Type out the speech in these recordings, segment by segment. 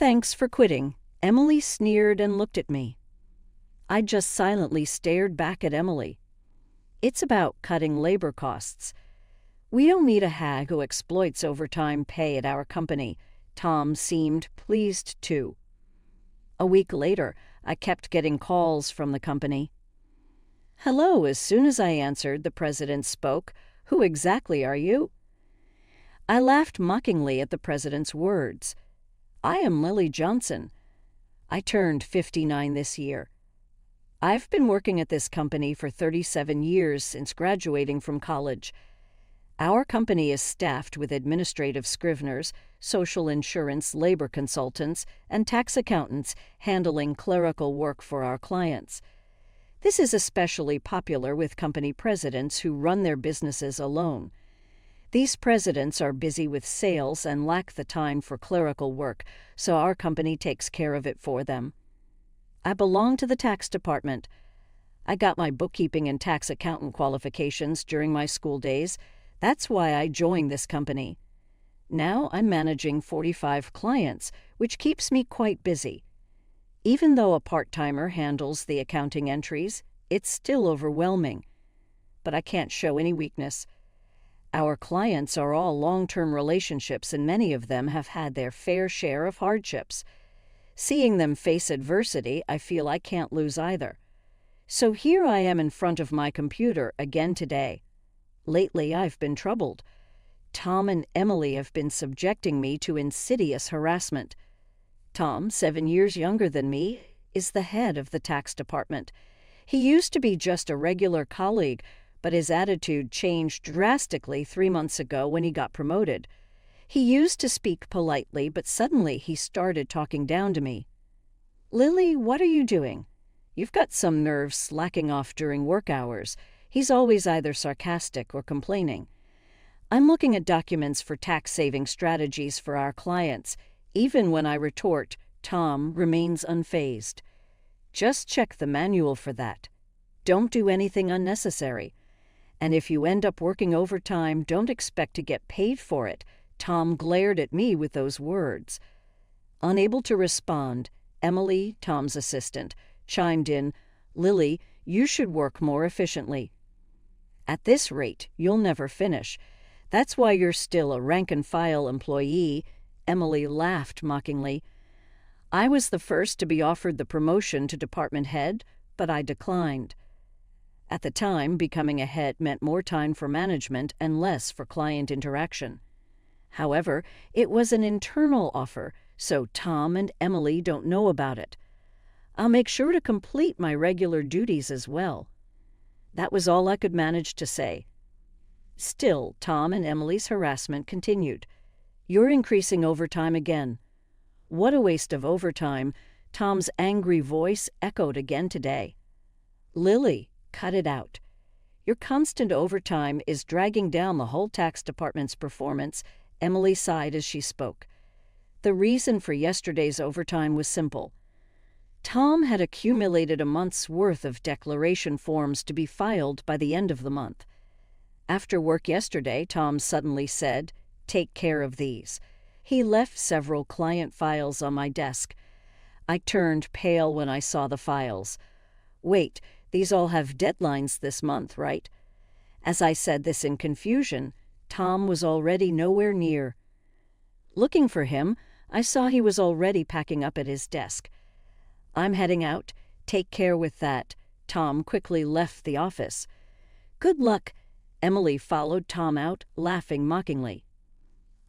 Thanks for quitting. Emily sneered and looked at me. I just silently stared back at Emily. It's about cutting labor costs. We don't need a hag who exploits overtime pay at our company. Tom seemed pleased too. A week later, I kept getting calls from the company. Hello, as soon as I answered, the president spoke. Who exactly are you? I laughed mockingly at the president's words. I am Lily Johnson. I turned 59 this year. I've been working at this company for 37 years since graduating from college. Our company is staffed with administrative scriveners, social insurance labor consultants, and tax accountants handling clerical work for our clients. This is especially popular with company presidents who run their businesses alone. These presidents are busy with sales and lack the time for clerical work, so our company takes care of it for them. I belong to the tax department. I got my bookkeeping and tax accountant qualifications during my school days. That's why I joined this company. Now I'm managing 45 clients, which keeps me quite busy. Even though a part-timer handles the accounting entries, it's still overwhelming. But I can't show any weakness. Our clients are all long-term relationships, and many of them have had their fair share of hardships. Seeing them face adversity, I feel I can't lose either. So here I am in front of my computer again today. Lately, I've been troubled. Tom and Emily have been subjecting me to insidious harassment. Tom, 7 years younger than me, is the head of the tax department. He used to be just a regular colleague, but his attitude changed drastically 3 months ago when he got promoted. He used to speak politely, but suddenly he started talking down to me. Lily, what are you doing? You've got some nerves slacking off during work hours. He's always either sarcastic or complaining. I'm looking at documents for tax-saving strategies for our clients. Even when I retort, Tom remains unfazed. Just check the manual for that. Don't do anything unnecessary. And if you end up working overtime, don't expect to get paid for it. Tom glared at me with those words. Unable to respond, Emily, Tom's assistant, chimed in, Lily, you should work more efficiently. At this rate, you'll never finish. That's why you're still a rank-and-file employee. Emily laughed mockingly. I was the first to be offered the promotion to department head, but I declined. At the time, becoming a head meant more time for management and less for client interaction. However, it was an internal offer, so Tom and Emily don't know about it. I'll make sure to complete my regular duties as well. That was all I could manage to say. Still, Tom and Emily's harassment continued. You're increasing overtime again. What a waste of overtime. Tom's angry voice echoed again today. Lily, cut it out. Your constant overtime is dragging down the whole tax department's performance. Emily sighed as she spoke. The reason for yesterday's overtime was simple. Tom had accumulated a month's worth of declaration forms to be filed by the end of the month. After work yesterday, Tom suddenly said, "Take care of these." He left several client files on my desk. I turned pale when I saw the files. Wait, these all have deadlines this month, right? As I said this in confusion, Tom was already nowhere near. Looking for him, I saw he was already packing up at his desk. I'm heading out. Take care with that. Tom quickly left the office. Good luck. Emily followed Tom out, laughing mockingly.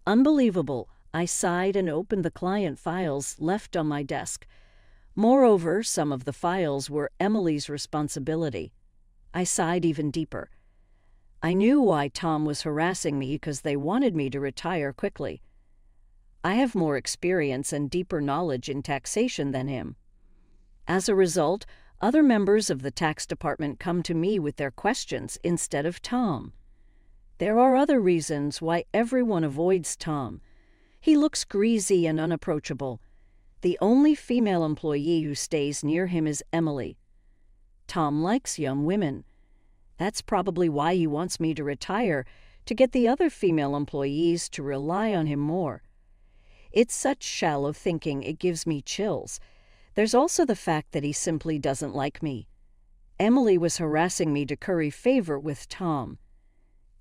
Unbelievable. I sighed and opened the client files left on my desk. Moreover, some of the files were Emily's responsibility. I sighed even deeper. I knew why Tom was harassing me because they wanted me to retire quickly. I have more experience and deeper knowledge in taxation than him. As a result, other members of the tax department come to me with their questions instead of Tom. There are other reasons why everyone avoids Tom. He looks greasy and unapproachable. The only female employee who stays near him is Emily. Tom likes young women. That's probably why he wants me to retire, to get the other female employees to rely on him more. It's such shallow thinking it gives me chills. There's also the fact that he simply doesn't like me. Emily was harassing me to curry favor with Tom.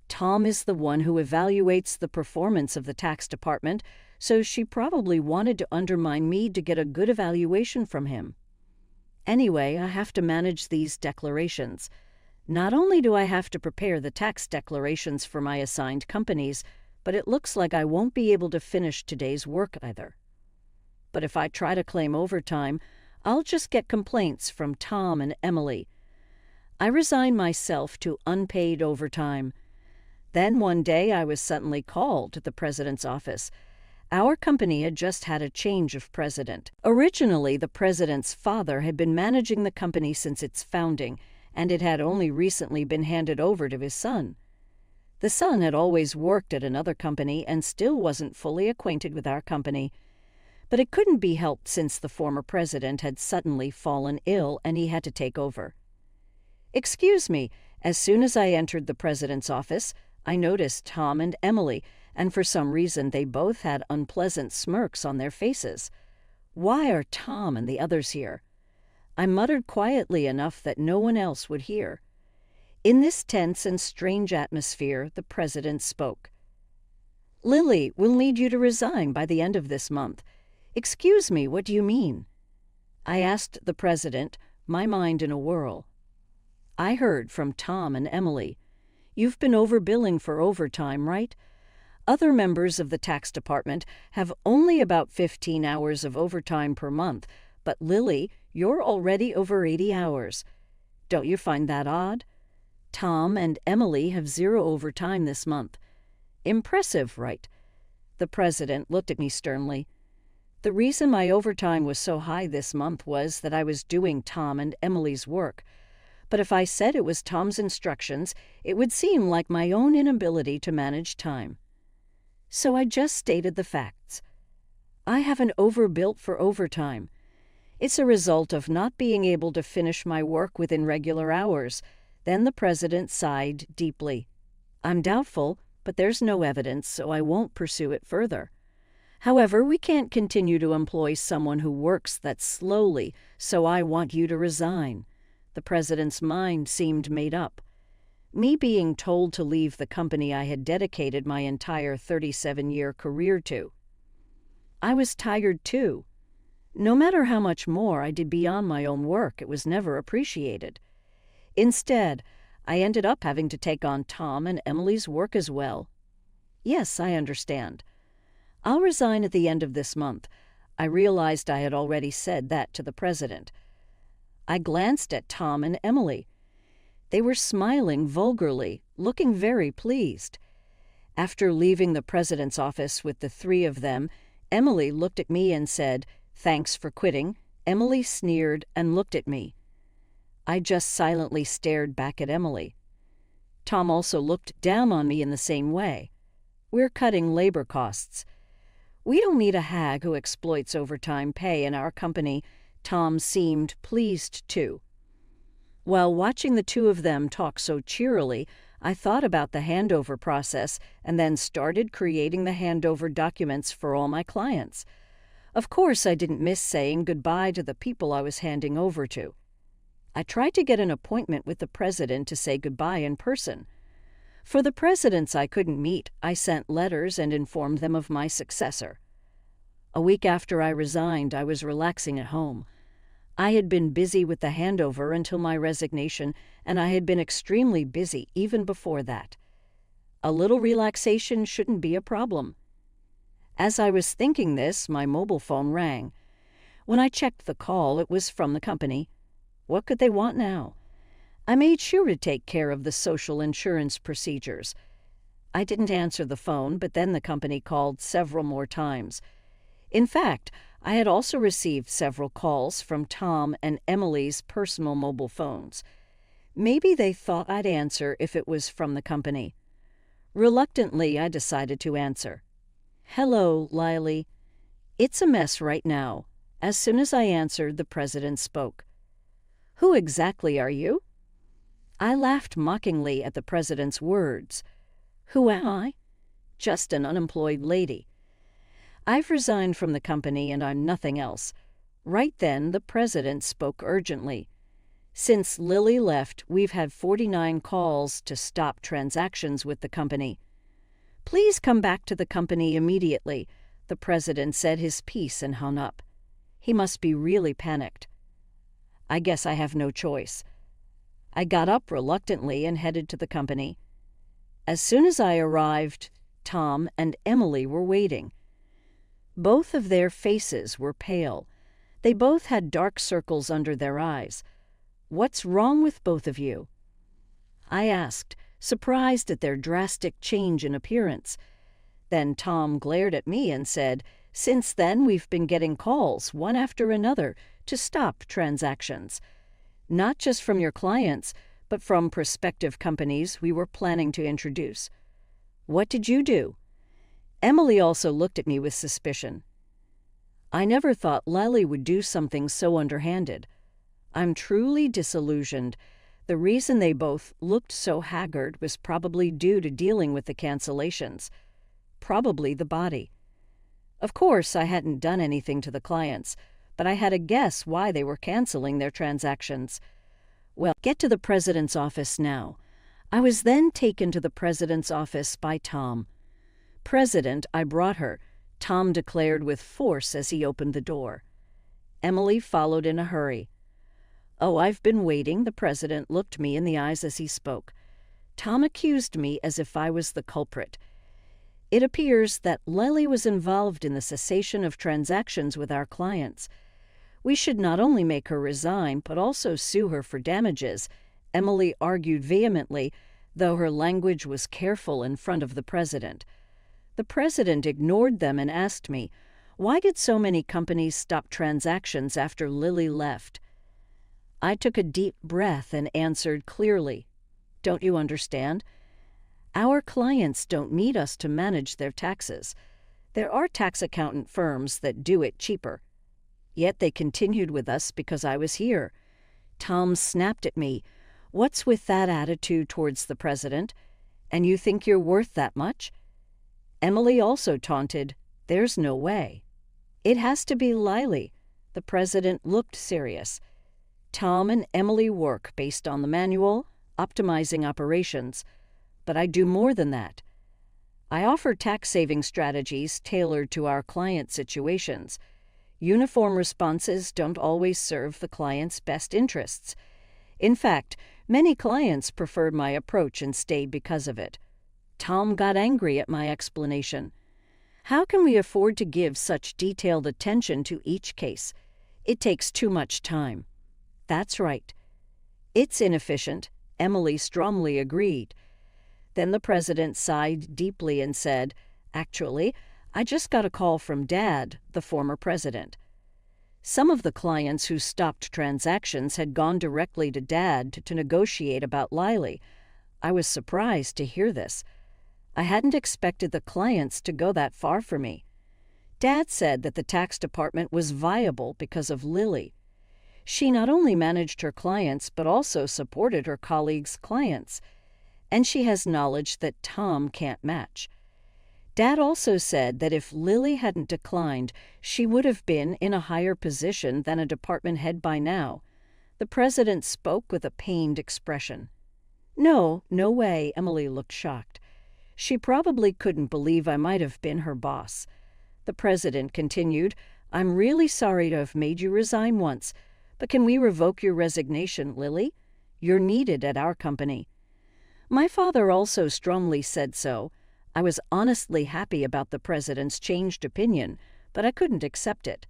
Tom is the one who evaluates the performance of the tax department, so she probably wanted to undermine me to get a good evaluation from him. Anyway, I have to manage these declarations. Not only do I have to prepare the tax declarations for my assigned companies, but it looks like I won't be able to finish today's work either. But if I try to claim overtime, I'll just get complaints from Tom and Emily. I resign myself to unpaid overtime. Then one day I was suddenly called to the president's office. Our company had just had a change of president. Originally, the president's father had been managing the company since its founding, and it had only recently been handed over to his son. The son had always worked at another company and still wasn't fully acquainted with our company. But it couldn't be helped since the former president had suddenly fallen ill and he had to take over. "Excuse me," as soon as I entered the president's office, I noticed Tom and Emily, and for some reason they both had unpleasant smirks on their faces. Why are Tom and the others here? I muttered quietly enough that no one else would hear. In this tense and strange atmosphere, the president spoke. "Lily, we'll need you to resign by the end of this month." "Excuse me, what do you mean?" I asked the president, my mind in a whirl. I heard from Tom and Emily. "You've been overbilling for overtime, right? Other members of the tax department have only about 15 hours of overtime per month, but Lily, you're already over 80 hours. Don't you find that odd? Tom and Emily have 0 overtime this month. Impressive, right?" The president looked at me sternly. The reason my overtime was so high this month was that I was doing Tom and Emily's work. But if I said it was Tom's instructions, it would seem like my own inability to manage time. So I just stated the facts. I haven't overbuilt for overtime. It's a result of not being able to finish my work within regular hours. Then the president sighed deeply. "I'm doubtful, but there's no evidence, so I won't pursue it further. However, we can't continue to employ someone who works that slowly, so I want you to resign." The president's mind seemed made up. Me being told to leave the company I had dedicated my entire 37-year career to. I was tired too. No matter how much more I did beyond my own work, it was never appreciated. Instead, I ended up having to take on Tom and Emily's work as well. "Yes, I understand. I'll resign at the end of this month." I realized I had already said that to the president. I glanced at Tom and Emily. They were smiling vulgarly, looking very pleased. After leaving the president's office with the 3 of them, Emily looked at me and said, "Thanks for quitting." Emily sneered and looked at me. I just silently stared back at Emily. Tom also looked down on me in the same way. "We're cutting labor costs. We don't need a hag who exploits overtime pay in our company." Tom seemed pleased too. While watching the 2 of them talk so cheerily, I thought about the handover process and then started creating the handover documents for all my clients. Of course, I didn't miss saying goodbye to the people I was handing over to. I tried to get an appointment with the president to say goodbye in person. For the presidents I couldn't meet, I sent letters and informed them of my successor. A week after I resigned, I was relaxing at home. I had been busy with the handover until my resignation, and I had been extremely busy even before that. A little relaxation shouldn't be a problem. As I was thinking this, my mobile phone rang. When I checked the call, it was from the company. What could they want now? I made sure to take care of the social insurance procedures. I didn't answer the phone, but then the company called several more times. In fact, I had also received several calls from Tom and Emily's personal mobile phones. Maybe they thought I'd answer if it was from the company. Reluctantly, I decided to answer. "Hello, Lily. It's a mess right now." As soon as I answered, the president spoke. "Who exactly are you?" I laughed mockingly at the president's words. "Who am I?" "Just an unemployed lady." I've resigned from the company and I'm nothing else." Right then, the president spoke urgently. "Since Lily left, we've had 49 calls to stop transactions with the company. Please come back to the company immediately." The president said his piece and hung up. He must be really panicked. I guess I have no choice. I got up reluctantly and headed to the company. As soon as I arrived, Tom and Emily were waiting. Both of their faces were pale. They both had dark circles under their eyes. "What's wrong with both of you?" I asked, surprised at their drastic change in appearance. Then Tom glared at me and said, "Since then, we've been getting calls, one after another, to stop transactions. Not just from your clients, but from prospective companies we were planning to introduce." "What did you do?" Emily also looked at me with suspicion. I never thought Lily would do something so underhanded. I'm truly disillusioned. The reason they both looked so haggard was probably due to dealing with the cancellations. Probably the body. Of course, I hadn't done anything to the clients, but I had a guess why they were canceling their transactions. "Well, get to the president's office now." I was then taken to the president's office by Tom. "President, I brought her," Tom declared with force as he opened the door. Emily followed in a hurry. "Oh, I've been waiting." The president looked me in the eyes as he spoke. Tom accused me as if I was the culprit. "It appears that Lily was involved in the cessation of transactions with our clients. We should not only make her resign, but also sue her for damages," Emily argued vehemently, though her language was careful in front of the president. The president ignored them and asked me, "Why did so many companies stop transactions after Lily left?" I took a deep breath and answered clearly, "Don't you understand? Our clients don't need us to manage their taxes. There are tax accountant firms that do it cheaper." Yet they continued with us because I was here. Tom snapped at me. "What's with that attitude towards the president? And you think you're worth that much?" Emily also taunted, "There's no way." "It has to be Lily." The president looked serious. "Tom and Emily work based on the manual, optimizing operations. But I do more than that. I offer tax-saving strategies tailored to our client situations. Uniform responses don't always serve the client's best interests. In fact, many clients preferred my approach and stayed because of it." Tom got angry at my explanation. "How can we afford to give such detailed attention to each case? It takes too much time." "That's right." "It's inefficient," Emily strongly agreed. Then the president sighed deeply and said, "Actually, I just got a call from Dad," the former president. Some of the clients who stopped transactions had gone directly to Dad to negotiate about Lily. I was surprised to hear this. I hadn't expected the clients to go that far for me. Dad said that the tax department was viable because of Lily. She not only managed her clients but also supported her colleagues' clients. And she has knowledge that Tom can't match. Dad also said that if Lily hadn't declined, she would have been in a higher position than a department head by now. The president spoke with a pained expression. "No way," Emily looked shocked. She probably couldn't believe I might have been her boss. The president continued, "I'm really sorry to have made you resign once, but can we revoke your resignation, Lily? You're needed at our company." My father also strongly said so. I was honestly happy about the president's changed opinion, but I couldn't accept it.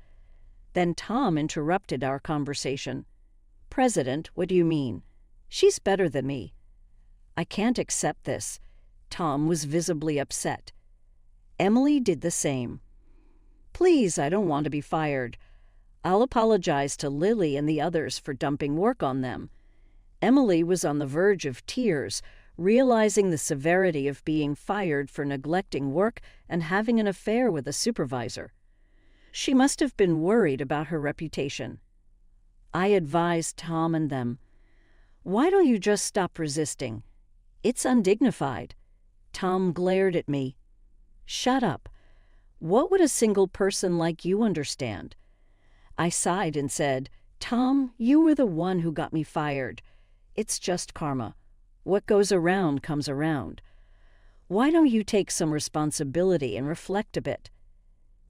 Then Tom interrupted our conversation. "President, what do you mean? She's better than me." "I can't accept this." Tom was visibly upset. Emily did the same. "Please, I don't want to be fired. I'll apologize to Lily and the others for dumping work on them." Emily was on the verge of tears, realizing the severity of being fired for neglecting work and having an affair with a supervisor. She must have been worried about her reputation. I advised Tom and them, "Why don't you just stop resisting? It's undignified." Tom glared at me. "Shut up. What would a single person like you understand? I sighed and said, Tom, you were the one who got me fired. It's just karma. What goes around comes around. Why don't you take some responsibility and reflect a bit?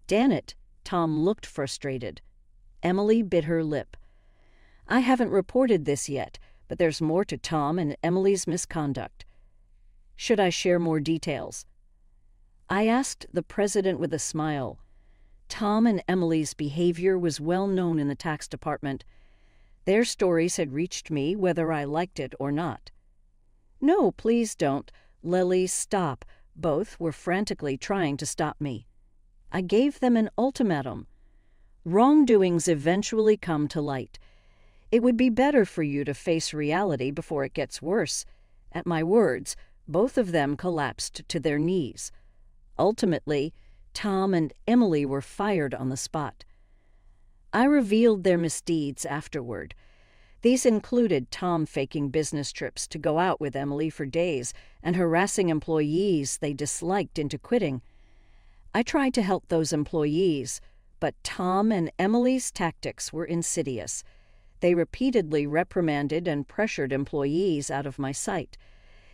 Damn it, Tom looked frustrated. Emily bit her lip. I haven't reported this yet, but there's more to Tom and Emily's misconduct. Should I share more details? I asked the president with a smile. Tom and Emily's behavior was well known in the tax department. Their stories had reached me whether I liked it or not. No, please don't. Lily, stop. Both were frantically trying to stop me. I gave them an ultimatum. Wrongdoings eventually come to light. It would be better for you to face reality before it gets worse. At my words, both of them collapsed to their knees. Ultimately, Tom and Emily were fired on the spot. I revealed their misdeeds afterward. These included Tom faking business trips to go out with Emily for days and harassing employees they disliked into quitting. I tried to help those employees, but Tom and Emily's tactics were insidious. They repeatedly reprimanded and pressured employees out of my sight.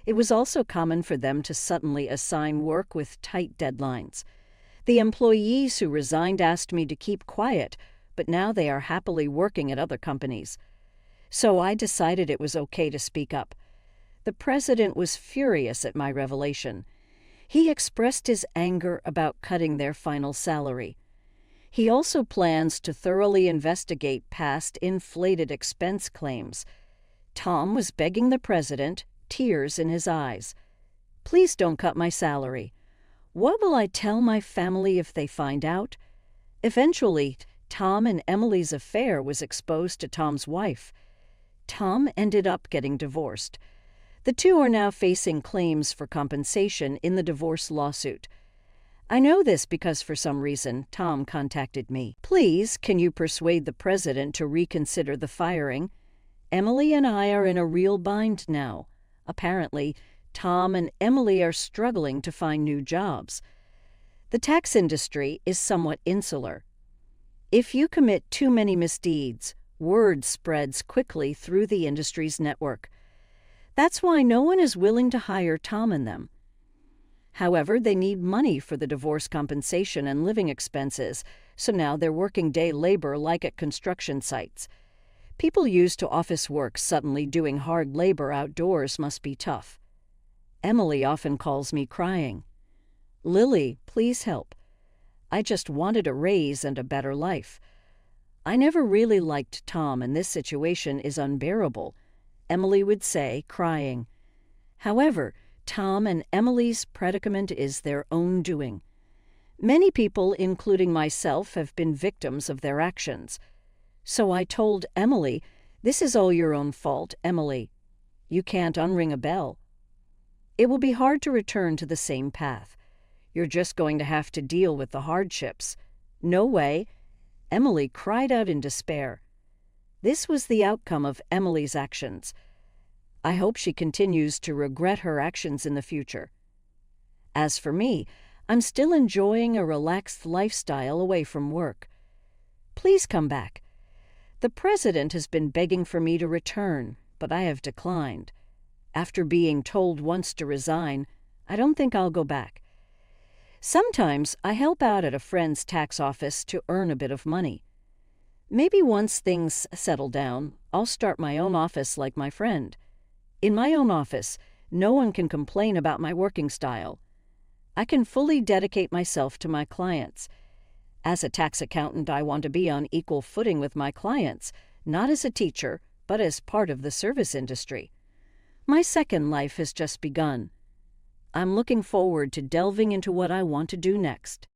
It was also common for them to suddenly assign work with tight deadlines. The employees who resigned asked me to keep quiet, but now they are happily working at other companies. So I decided it was okay to speak up. The president was furious at my revelation. He expressed his anger about cutting their final salary. He also plans to thoroughly investigate past inflated expense claims. Tom was begging the president, tears in his eyes. Please don't cut my salary. What will I tell my family if they find out? Eventually, Tom and Emily's affair was exposed to Tom's wife. Tom ended up getting divorced. The two are now facing claims for compensation in the divorce lawsuit. I know this because for some reason Tom contacted me. Please, can you persuade the president to reconsider the firing? Emily and I are in a real bind now. Apparently, Tom and Emily are struggling to find new jobs. The tax industry is somewhat insular. If you commit too many misdeeds, word spreads quickly through the industry's network. That's why no one is willing to hire Tom and them. However, they need money for the divorce compensation and living expenses, so now they're working day labor like at construction sites. People used to office work suddenly doing hard labor outdoors must be tough. Emily often calls me crying. Lily, please help. I just wanted a raise and a better life. I never really liked Tom, and this situation is unbearable, Emily would say, crying. However, Tom and Emily's predicament is their own doing. Many people, including myself, have been victims of their actions. So I told Emily, this is all your own fault, Emily. You can't unring a bell. It will be hard to return to the same path. You're just going to have to deal with the hardships. No way. Emily cried out in despair. This was the outcome of Emily's actions. I hope she continues to regret her actions in the future. As for me, I'm still enjoying a relaxed lifestyle away from work. Please come back. The president has been begging for me to return, but I have declined. After being told once to resign, I don't think I'll go back. Sometimes I help out at a friend's tax office to earn a bit of money. Maybe once things settle down, I'll start my own office like my friend. In my own office, no one can complain about my working style. I can fully dedicate myself to my clients. As a tax accountant, I want to be on equal footing with my clients, not as a teacher, but as part of the service industry. My second life has just begun. I'm looking forward to delving into what I want to do next.